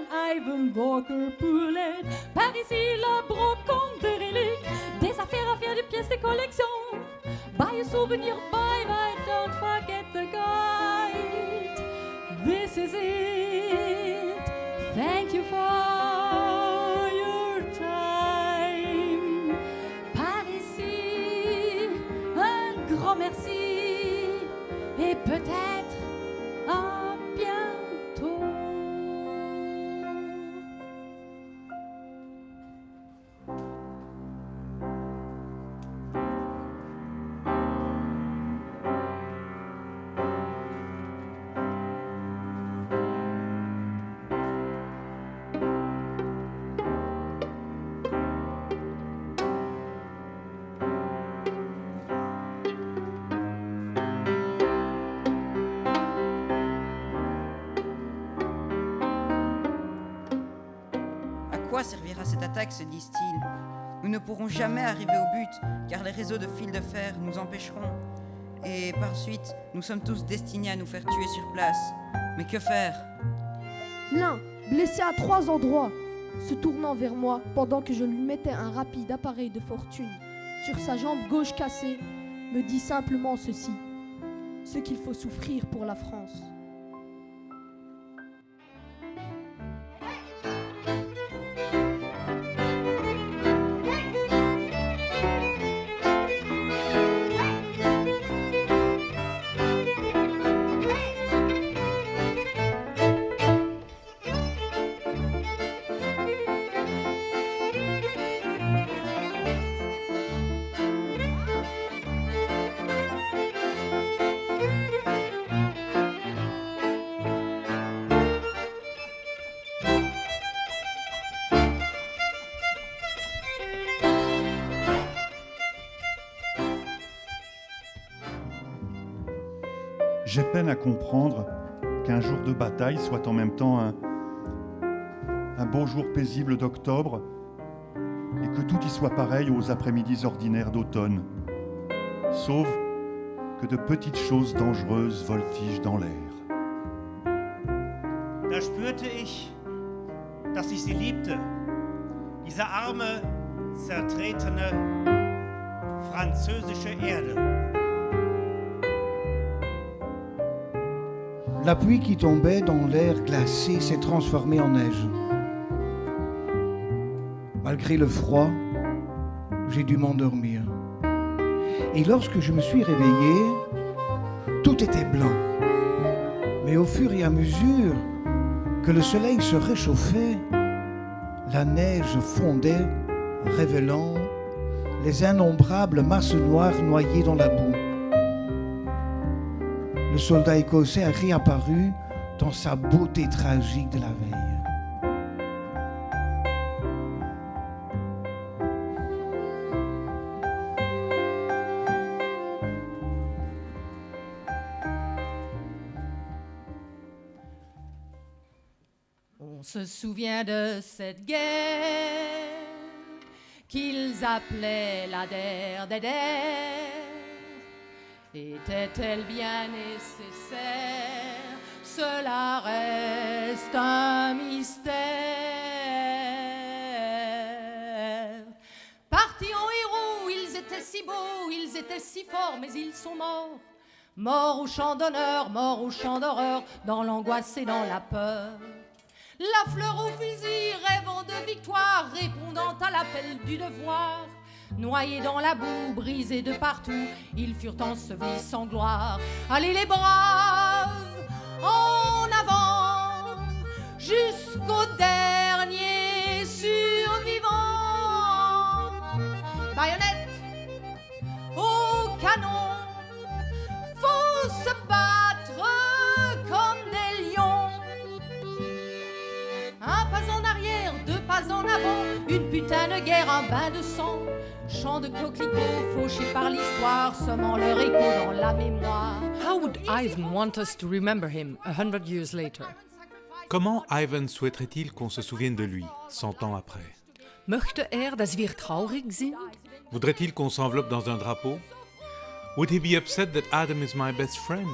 van Ivan Walker Poulet. Par ici, la brocante de reliques, des affaires à faire, des pièces de collection. Buy a souvenir, bye bye, don't forget the guide. This is it. Thank you for your time. Par ici, un grand merci et peut-être à bientôt. À quoi servira cette attaque, se disent-ils. Nous ne pourrons jamais arriver au but, car les réseaux de fils de fer nous empêcheront. Et par suite, nous sommes tous destinés à nous faire tuer sur place. Mais que faire ? L'un, blessé à 3 endroits, se tournant vers moi pendant que je lui mettais un rapide appareil de fortune sur sa jambe gauche cassée, me dit simplement ceci: ce qu'il faut souffrir pour la France. J'ai peine à comprendre qu'un jour de bataille soit en même temps un beau jour paisible d'octobre et que tout y soit pareil aux après-midi ordinaires d'automne, sauf que de petites choses dangereuses voltigent dans l'air. Da spürte ich, dass ich sie liebte. Diese arme, zertretene, französische Erde. La pluie qui tombait dans l'air glacé s'est transformée en neige. Malgré le froid, j'ai dû m'endormir. Et lorsque je me suis réveillé, tout était blanc. Mais au fur et à mesure que le soleil se réchauffait, la neige fondait, révélant les innombrables masses noires noyées dans la boue. Le soldat écossais a réapparu dans sa beauté tragique de la veille. On se souvient de cette guerre qu'ils appelaient la der des der. Était-elle bien nécessaire? Cela reste un mystère. Partis en héros, ils étaient si beaux, ils étaient si forts, mais ils sont morts. Morts au champ d'honneur, morts au champ d'horreur, dans l'angoisse et dans la peur. La fleur au fusil, rêvant de victoire, répondant à l'appel du devoir. Noyés dans la boue, brisés de partout, ils furent ensevelis sans gloire. Allez les braves, en avant, jusqu'au dernier survivant. Baïonnette au canon, faut se battre comme des lions. Un pas en arrière, 2 pas en avant, une putain de guerre, un bain de sang. Champs de coquelicots fauchés par l'histoire, semant leur écho dans la mémoire. How would Ivan want us to remember him 100 years later? Comment Ivan souhaiterait-il qu'on se souvienne de lui 100 ans après? Möchte dass wir traurig sind? Voudrait-il qu'on s'enveloppe dans un drapeau? Would he be upset that Adam is my best friend?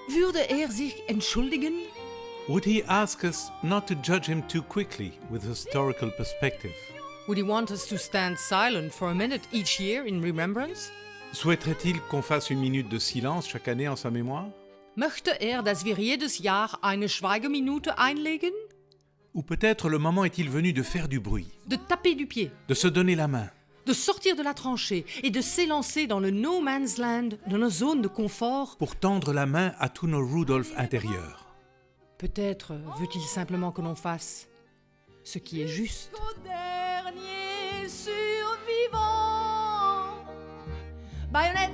Würde sich entschuldigen? Would he ask us not to judge him too quickly with historical perspective? Would he want us to stand silent for a minute each year in remembrance? Souhaiterait-il qu'on fasse une minute de silence chaque année en sa mémoire? Möchte dass wir jedes Jahr eine Schweigeminute einlegen? Ou peut-être le moment est-il venu de faire du bruit, De taper du pied, de se donner la main, de sortir de la tranchée et de s'élancer dans le no man's land de nos zones de confort? pour tendre la main à tous nos Rudolf intérieurs. Peut-être veut-il simplement que l'on fasse ce qui est juste. Au dernier survivant, baïonnette